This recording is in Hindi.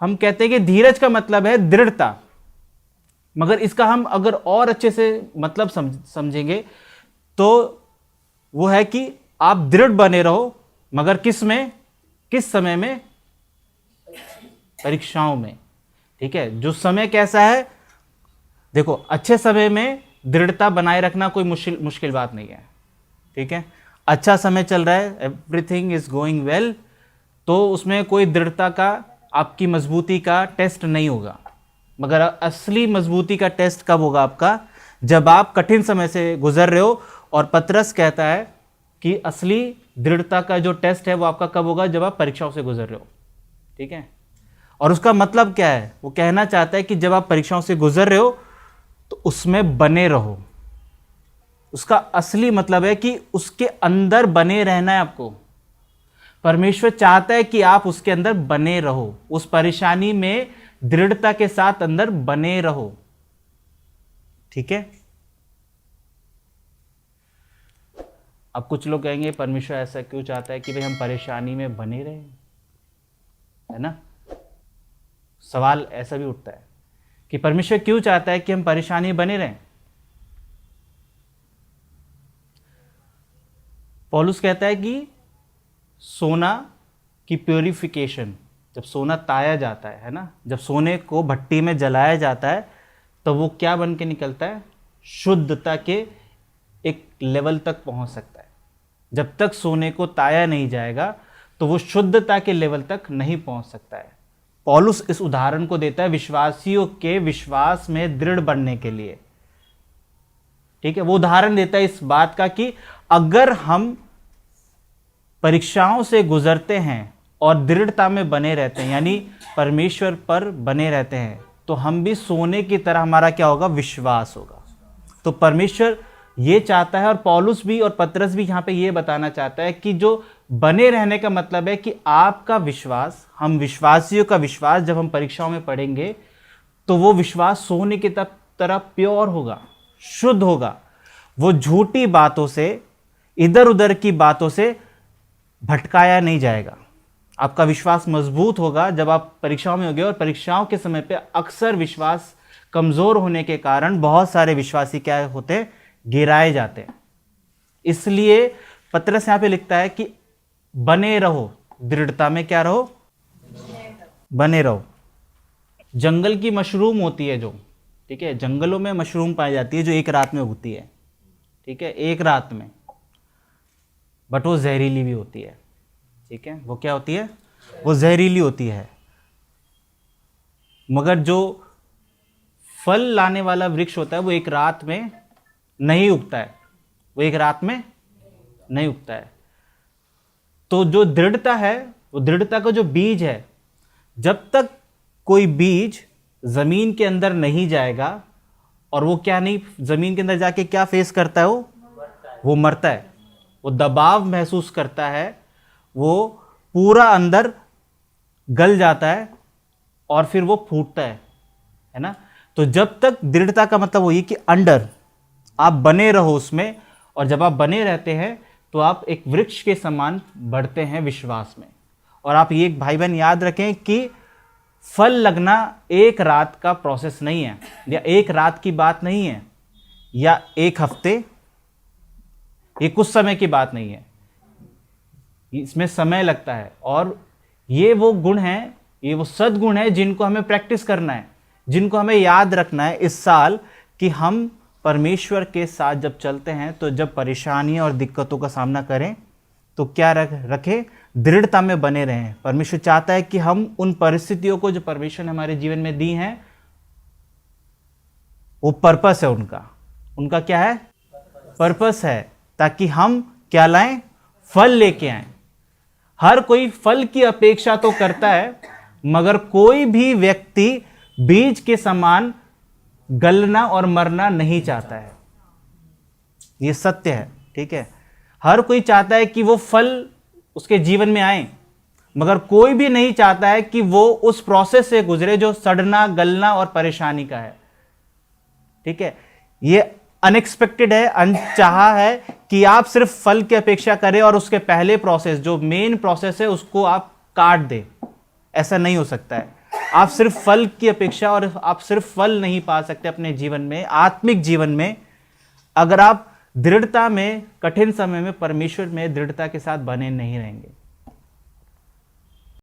हम कहते हैं कि धीरज का मतलब है दृढ़ता, मगर इसका हम अगर और अच्छे से मतलब समझेंगे तो वो है कि आप दृढ़ बने रहो, मगर किस में, किस समय में, परीक्षाओं में। ठीक है, जो समय कैसा है, देखो अच्छे समय में दृढ़ता बनाए रखना कोई मुश्किल बात नहीं है। ठीक है, अच्छा समय चल रहा है, एवरीथिंग इज गोइंग वेल, तो उसमें कोई दृढ़ता का, आपकी मजबूती का टेस्ट नहीं होगा। मगर असली मजबूती का टेस्ट कब होगा आपका, जब आप कठिन समय से गुजर रहे हो। और पतरस कहता है कि असली दृढ़ता का जो टेस्ट है वो आपका कब होगा, जब आप परीक्षाओं से गुजर रहे हो। ठीक है, और उसका मतलब क्या है, वो कहना चाहता है कि जब आप परीक्षाओं से गुजर रहे हो तो उसमें बने रहो। उसका असली मतलब है कि उसके अंदर बने रहना है आपको। परमेश्वर चाहता है कि आप उसके अंदर बने रहो, उस परेशानी में दृढ़ता के साथ अंदर बने रहो। ठीक है, अब कुछ लोग कहेंगे परमेश्वर ऐसा क्यों चाहता है कि भाई हम परेशानी में बने रहे, है ना। सवाल ऐसा भी उठता है कि परमेश्वर क्यों चाहता है कि हम परेशानी में बने रहें। पौलुस कहता है कि सोना की प्योरिफिकेशन, जब सोना ताया जाता है ना, जब सोने को भट्टी में जलाया जाता है तो वो क्या बन के निकलता है, शुद्धता के एक लेवल तक पहुंच सकता है। जब तक सोने को ताया नहीं जाएगा तो वो शुद्धता के लेवल तक नहीं पहुंच सकता है। पौलुस इस उदाहरण को देता है विश्वासियों के विश्वास में दृढ़ बनने के लिए। ठीक है, वो उदाहरण देता है इस बात का कि अगर हम परीक्षाओं से गुजरते हैं और दृढ़ता में बने रहते हैं, यानी परमेश्वर पर बने रहते हैं, तो हम भी सोने की तरह, हमारा क्या होगा, विश्वास होगा। तो परमेश्वर ये चाहता है, और पौलुस भी और पतरस भी यहां पे ये बताना चाहता है कि जो बने रहने का मतलब है कि आपका विश्वास, हम विश्वासियों का विश्वास जब हम परीक्षाओं में पढ़ेंगे तो वो विश्वास सोने की तरह प्योर होगा, शुद्ध होगा। वो झूठी बातों से, इधर उधर की बातों से भटकाया नहीं जाएगा। आपका विश्वास मजबूत होगा जब आप परीक्षाओं में होंगे। और परीक्षाओं के समय पे अक्सर विश्वास कमजोर होने के कारण बहुत सारे विश्वासी क्या होते हैं, गिराए जाते हैं। इसलिए पतरस यहां पे लिखता है कि बने रहो, दृढ़ता में क्या रहो, बने रहो। जंगल की मशरूम होती है जो, ठीक है, जंगलों में मशरूम पाई जाती है जो एक रात में उगती है। ठीक है, एक रात में, बट वो जहरीली भी होती है। ठीक है, वो क्या होती है, वो जहरीली होती है। मगर जो फल लाने वाला वृक्ष होता है वो एक रात में नहीं उगता है, वो एक रात में नहीं उगता है। तो जो दृढ़ता है, वो दृढ़ता का जो बीज है, जब तक कोई बीज जमीन के अंदर नहीं जाएगा, और वो क्या नहीं, जमीन के अंदर जाके क्या फेस करता है, वो मरता है, वो दबाव महसूस करता है, वो पूरा अंदर गल जाता है और फिर वो फूटता है ना। तो जब तक दृढ़ता का मतलब वही कि अंडर आप बने रहो उसमें, और जब आप बने रहते हैं तो आप एक वृक्ष के समान बढ़ते हैं विश्वास में। और आप ये भाई बहन याद रखें कि फल लगना एक रात का प्रोसेस नहीं है, या एक रात की बात नहीं है, या एक हफ्ते, ये कुछ समय की बात नहीं है, इसमें समय लगता है। और ये वो गुण हैं, ये वो सद्गुण है जिनको हमें प्रैक्टिस करना है, जिनको हमें याद रखना है इस साल, कि हम परमेश्वर के साथ जब चलते हैं तो जब परेशानियां और दिक्कतों का सामना करें तो क्या रखें, दृढ़ता में बने रहें। परमेश्वर चाहता है कि हम उन परिस्थितियों को जो परमेश्वर ने हमारे जीवन में दी हैं, वो पर्पस है उनका क्या है, पर्पस है, ताकि हम क्या लाएं, फल लेके आएं। हर कोई फल की अपेक्षा तो करता है, मगर कोई भी व्यक्ति बीज के समान गलना और मरना नहीं चाहता है। यह सत्य है। ठीक है, हर कोई चाहता है कि वो फल उसके जीवन में आए, मगर कोई भी नहीं चाहता है कि वो उस प्रोसेस से गुजरे जो सड़ना, गलना और परेशानी का है। ठीक है, ये अनएक्सपेक्टेड है, अनचाहा है कि आप सिर्फ फल की अपेक्षा करें और उसके पहले प्रोसेस, जो मेन प्रोसेस है, उसको आप काट दें। ऐसा नहीं हो सकता है। आप सिर्फ फल की अपेक्षा, और आप सिर्फ फल नहीं पा सकते अपने जीवन में, आत्मिक जीवन में, अगर आप दृढ़ता में, कठिन समय में परमेश्वर में दृढ़ता के साथ बने नहीं रहेंगे।